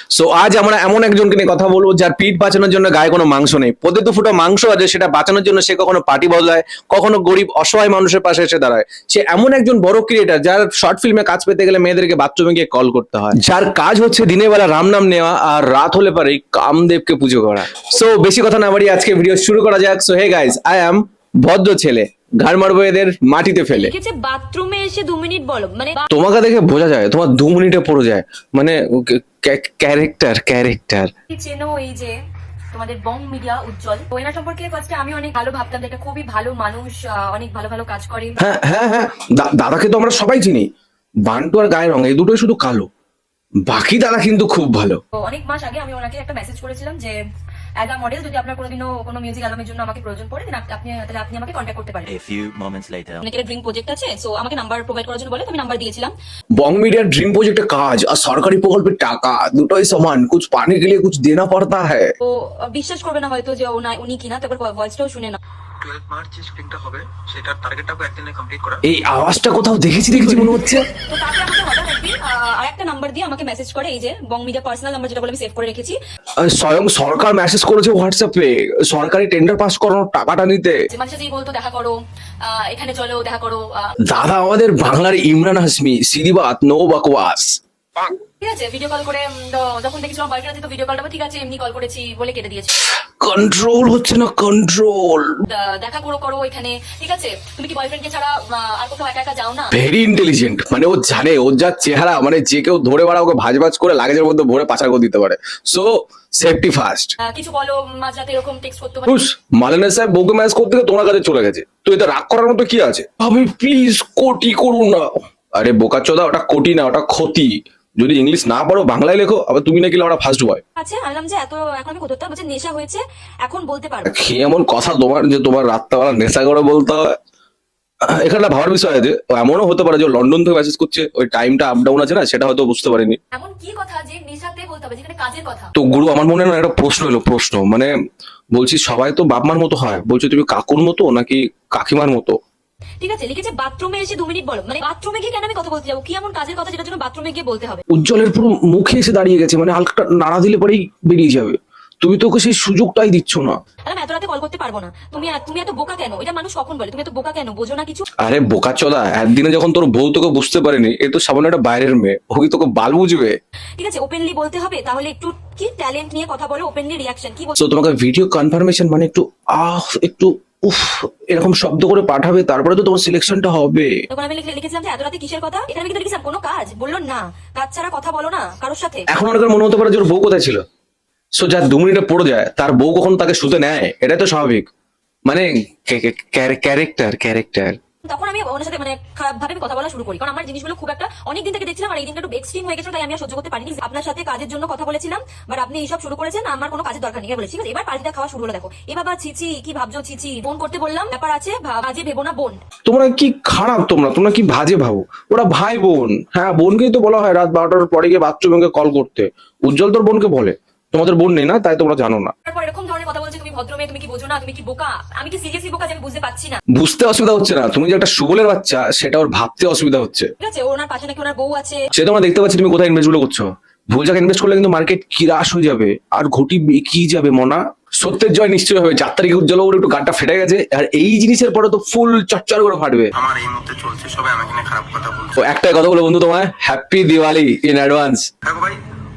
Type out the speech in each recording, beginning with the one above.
So আজ আমরা এমন একজনকে নিয়ে কথা বলবো যার পিঠ বাঁচানোর জন্য গায়ে কোনো মাংস নেই, পদে দু ফুটো মাংস আছে, সেটা বাঁচানোর জন্য সে কখনো পার্টি বদলায়, কখনো গরিব অসহায় মানুষের পাশে এসে দাঁড়ায়। সে এমন একজন বড় ক্রিয়েটার যার শর্ট ফিল্মে কাজ পেতে গেলে মেয়েদেরকে বাথরুমে গিয়ে কল করতে হয়, যার কাজ হচ্ছে দিনের বেলা রাম নাম নেওয়া আর রাত হলে পরে কামদেবকে পুজো করা। সো বেশি কথা না বাড়িয়ে আজকে ভিডিও শুরু করা যাক। So hey guys, I am ভদ্র ছেলে, ঘাড় মারবো এদের মাটিতে ফেলে। লিখেছে বাথরুমে এসে 2 মিনিট বলো, মানে তোমাকে দেখে বোঝা যায় তোমার 2 মিনিটে পড়ে যায়, মানে ক্যারেক্টার। চেনো এই যে তোমাদের বং মিডিয়া উজ্জ্বল, তো এনার সম্পর্কে ফার্স্টে আমি অনেক ভালো ভাবতাম, এটা খুবই ভালো মানুষ, অনেক ভালো ভালো কাজ করে। হ্যাঁ হ্যাঁ হ্যাঁ, দাদাকে তো আমরা সবাই চিনি, বান্টু আর গায়ের রং এই দুটোই শুধু কালো, বাকি দাদা কিন্তু খুব ভালো। তো অনেক মাস আগে আমি ওনাকে একটা মেসেজ করেছিলাম যে অ্যাজ আ মডেল যদি আপনার কোনোদিনও কোনো মিউজিক অ্যালবামের জন্য আমাকে প্রয়োজন পড়ে তাহলে আপনি আমাকে কন্ট্যাক্ট করতে পারেন। A few moments later. অনেকের ড্রিম প্রজেক্ট আছে, সো আমাকে নাম্বার প্রোভাইড করার জন্য বলে, তো আমি নাম্বার দিয়েছিলাম। বং মিডিয়ার ড্রিম প্রজেক্টের কাজ আর সরকারি প্রকল্পের টাকা দুটোই সমান, কুছ পানে কে লিয়ে কুছ দেনা পড়তা হ্যায়। তো বিশ্বাস করবে না হয়তো যে উনি কিনা, তারপর ভয়েসটাও শুনে না। 12 মার্চ যে শুটিংটা হবে সেটার টার্গেটটাকে একদিনে কমপ্লিট করা। এই আওয়াজটা কোথাও দেখেছি মনে হচ্ছে। তো তারপরে আমাকে হঠাৎ একদিন আরেকটা নাম্বার দিয়ে আমাকে মেসেজ করে, এই যে বং মিডিয়া পার্সোনাল নাম্বার, যেটা বলে আমি সেভ করে রেখেছি। স্বয়ং সরকার মেসেজ করেছে হোয়াটসঅ্যাপে সরকারি টেন্ডার পাস করানোর টাকাটা নিতে। মাঝে সাথেই বলতো দেখা করো, এখানে চলো দেখা করো। দাদা আমাদের বাংলার ইমরান হাসমি, সিরিবাত নো বকওয়াস। ঠিক আছে, ভিডিও কল করে যখন দেখেছিলাম বয়ফ্রেন্ড আছে, তো ভিডিও কলটা ঠিক আছে এমনি কল করেছি বলে কেটে দিয়েছি। কন্ট্রোল হচ্ছে না, কন্ট্রোল। দেখা করো এখানে, ঠিক আছে? তুমি কি বয়ফ্রেন্ডকে ছাড়া আর কোথাও একা একা যাও না? ভেরি ইন্টেলিজেন্ট, মানে ও জানে ওর যা চেহারা, মানে যে কেউ ধরে বাড়া ওকে ভাজ করে লাগেজের মধ্যে ভরে পাচার করে দিতে পারে। So safety first. কিছু বলো, মাঝরাতে এরকম টেক্সট করতে পারো। মালানা সাহেব বউকে ম্যাচ করতে গিয়ে তোমার কাছে চলে গেছে, তো এটা রাগ করার মতো কি আছে? ভাবি প্লিজ কোটি করুন না। আরে বোকাচোদা, ওটা কোটি না, ওটা ক্ষতি। যদি ইংলিশ না পারো বাংলায় লেখো, আবার তুমি নাকি ওটা ফার্স্ট বয়। আচ্ছা আনলাম যে এত এখন আমি কোথাও বলছে নেশা হয়েছে, এখন বলতে পারবো। কি এমন কথা তোমার যে তোমার রাত্রেবেলা নেশা করে বলতে হয়? এখানে ভাবার বিষয় আছে, এমনও হতে পারে যে লন্ডন থেকে মেসেজ করছে, ওই টাইমটা আপ ডাউন আছে না, সেটা হয়তো বুঝতে পারিনি। এমন কি কথা যে নেশাতে বলতে হবে, যেখানে কাজের কথা? তো গুরু আমার মনে হয় একটা প্রশ্ন এলো, মানে বলছি সবাই তো বাপ মার মতো হয়, বলছো তুমি কাকুর মতো নাকি কাকিমার মতো? ঠিক আছে, লিখেছে বাথরুমে এসে 2 মিনিট বলো, মানে বাথরুমে গিয়ে কেন আমি কথা বলতে যাবো? কি এমন কাজের কথা যেটার জন্য বাথরুমে গিয়ে বলতে হবে? উজ্জ্বলের পুরো মুখে এসে দাঁড়িয়ে গেছে, মানে হালকা নাড়া দিলে পরেই বেরিয়ে যাবে, তুমি তো ওকে সেই সুযোগটাই দিচ্ছ না। আমি এত রাতে কল করতে পারবো না। তুমি এত বোকা কেন? এটা মানুষ কখন বলে, তুমি এত বোকা কেন, বোঝো না কিছু? আরে বোকাচোদা, একদিনে যখন তোর বউ তোকে বুঝতে পারেনি, এ তো সামান্য একটা বাইরের মেয়ে, ও কি তোকে বাল বুঝবে? ঠিক আছে, ওপেনলি বলতে হবে, তাহলে একটু কি ট্যালেন্ট নিয়ে কথা বলো, ওপেনলি রিয়াকশন কি বলছো? তো তোমাকে ভিডিও কনফার্মেশন মানে একটু উফ এরকম শব্দ করে পাঠাবে, তারপরে তো তোমার সিলেকশনটা হবে। তখন আমি লিখেছিলাম যে এত রাতে কিসের কথা? এখানে আমি কিন্তু লিখেছিলাম কোনো কাজ, বললো না কাজ ছাড়া কথা বলো না কারোর সাথে। এখন অনেকের মনে হতে পারে যে ওর বউ কোথায় ছিল। সো যার 2 মিনিটে পড়ে যায় তার বউ কখন তাকে শুতে নেয়, এটাই তো স্বাভাবিক, মানে ক্যারেক্টার। তখন আমি ওনার সাথে মানে খারাপ ভাবে কথা বলা শুরু করি, কারণ আমার জিনিসগুলো খুব একটা অনেকদিন থেকে দেখছিলাম, আর এই দিনটা একটু এক্সট্রিম হয়ে গেছিল, তাই আমি আর সহ্য করতে পারিনি। আপনার সাথে কাজের জন্য কথা বলেছিলাম, বাট আপনি এইসব শুরু করেছেন, আমার কোনো কাজের দরকার নেই বলে। ঠিক আছে, এবার পাল্টা খাওয়া শুরু হলো। দেখো এ বাবা, ছিছি কি ভাবছো? ছিছি বোন করতে বললাম, ব্যাপার আছে, বাজে ভেবো না বোন। তোমরা কি খারাপ, তোমরা কি বাজে ভাবো? ওরা ভাই বোন, হ্যাঁ বোনকেই তো বলা হয় রাত 12টার পরে গিয়ে বাথরুমে কল করতে। উজ্জ্বল তোর বোনকে বলে, তোমাদের বোন নেই না, তাই তোমরা জানো না। তারপর এরকম ধরনের কথা বলছে, তুমি ভদ্রমে, তুমি কি বোঝো না, তুমি কি বোকা? আমি কি সিরিয়াসলি বোকা যে আমি বুঝতে পারছি না? বুঝতে অসুবিধা হচ্ছে না, তুমি যে একটা সুবলের বাচ্চা সেটা ওর ভাবতে অসুবিধা হচ্ছে। ঠিক আছে, ওনার পাশে নাকি ওনার বউ আছে। সে তোমরা দেখতে পাচ্ছি তুমি কোথায় ইনভেস্ট গুলো করছো। ভুল জায়গায় ইনভেস্ট করলে কিন্তু মার্কেট কিরাশ হয়ে যাবে আর ঘটি বেঁকিয়ে যাবে। মনা সত্যের জয় নিশ্চয় হবে। 4 তারিখে উজ্জ্বল ওর একটু গানটা ফেটে গেছে, আর এই জিনিসের পরে তো ফুল চচ্চর করে ফাটবে। আমার এই মুহূর্তে চলছে, সবাই আমাকে নিয়ে খারাপ কথা বলছে। তো একটাই কথা বলে বন্ধু, তোমায় হ্যাপি দিওয়ালি ইন অ্যাডভান্স। দেখো ভাই,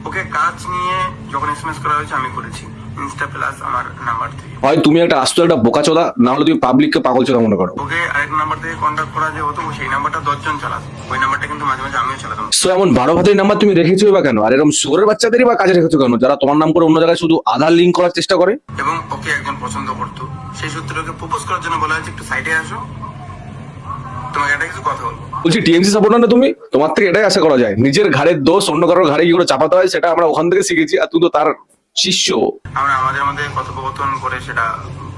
ওকে কাজ নিয়ে যখন এসএমএস করা হয়েছে আমি করেছি ইনস্টা প্লাস আমার নাম্বার থেকে। হয় তুমি একটা আস্ত একটা বোকাচোদা, না হলে তুমি পাবলিককে পাগলচোদা মনে করো। ওকে আরেক নাম্বার থেকে কন্ট্যাক্ট করা যে হতো, সেই নাম্বারটা 10 জন চালাতো, ওই নাম্বারটা কিন্তু মাঝে মাঝে আমিও চালাতাম। সো এমন 12 ভাতের নাম্বার তুমি রেখেছো বা কেন? আর এরকম সোরের বাচ্চাদেরই বা কাজে রেখেছো কেন, যারা তোমার নাম করে অন্য জায়গায় শুধু আধার লিঙ্ক করার চেষ্টা করে? এবং ওকে একজন পছন্দ করতো, সেই সূত্রে ওকে প্রপোজ করার জন্য বলা হয়েছে একটু সাইডে আসো, তোমাকে একটা কিছু কথা বলবো। বলছি টিএমসি সাপোর্টার না তুমি? তোমার থেকে এটাই আশা করা যায়, নিজের ঘাড়ের দোষ অন্য কারোর ঘাড়ে কি করে চাপাতে হয় সেটা আমরা ওখান থেকে শিখেছি, আর তুই তো তার শিষ্য। আমরা আমাদের মধ্যে কথোপকথন করে সেটা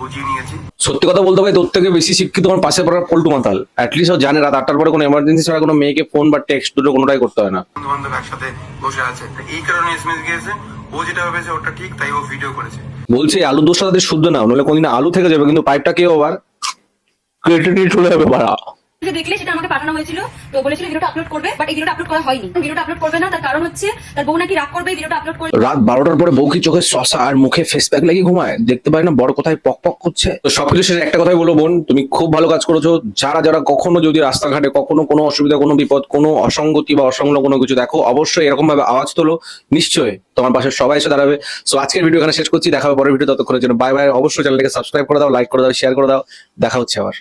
বুঝিয়ে নিয়েছি। সত্যি কথা বলতে ভাই, তোর থেকে বেশি শিক্ষিত আমার পাশে পড়ার পল্টু মাতাল। অ্যাটলিস্ট ও জানে রাত 8টার পরে কোনো এমার্জেন্সি ছাড়া কোনো মেয়েকে ফোন বা টেক্সট দুটো কোনোটাই করতে হয় না। বন্ধু বান্ধব একসাথে বসে আছে, এই কারণে এসএমএস গিয়েছে। ও যেটা ভেবেছে ওটা ঠিক, তাই ও ভিডিও করেছে। বলছে আলু দোষটা তাদের শুদ্ধ না, নইলে কোনদিন আলু থেকে যাবে, কিন্তু পাইপটা কেউ আবার কেটে নিয়ে চলে যাবে বাড়া। যে দেখলে সেটা আমাকে পাঠানো হয়েছিল, তো বলেছিল ভিডিওটা আপলোড করবে, বাট এই ভিডিওটা আপলোড করা হয়নি। ভিডিওটা আপলোড করবে না, তার কারণ হচ্ছে তার বউ নাকি রাগ করবে এই ভিডিওটা আপলোড করে। রাত 12টার পরে বউ কি চোখে শসা আর মুখে ফেস প্যাক লাগিয়ে ঘুমায়? দেখতে পাই না বড় কোথায় পক পক করছে? তো সবকিছু শেষে একটা কথাই বলবো, বোন তুমি খুব ভালো কাজ করেছো। যারা যারা কখনো যদি রাস্তাঘাটে কখনো কোনো অসুবিধা, কোনো বিপদ, কোনো অসঙ্গতি বা অসংলগ্ন কোনো কিছু দেখো, অবশ্যই এরকম ভাবে আওয়াজ তোলো, নিশ্চয়ই তোমার পাশে সবাই এসে দাঁড়াবে। সো আজকের ভিডিও এখানে শেষ করছি, দেখা হবে পরের ভিডিও, ততক্ষণের জন্য বাই বাই। অবশ্যই চ্যানেলটাকে সাবস্ক্রাইব করে দাও, লাইক করে দাও, শেয়ার করে দাও। দেখা হচ্ছে আবার।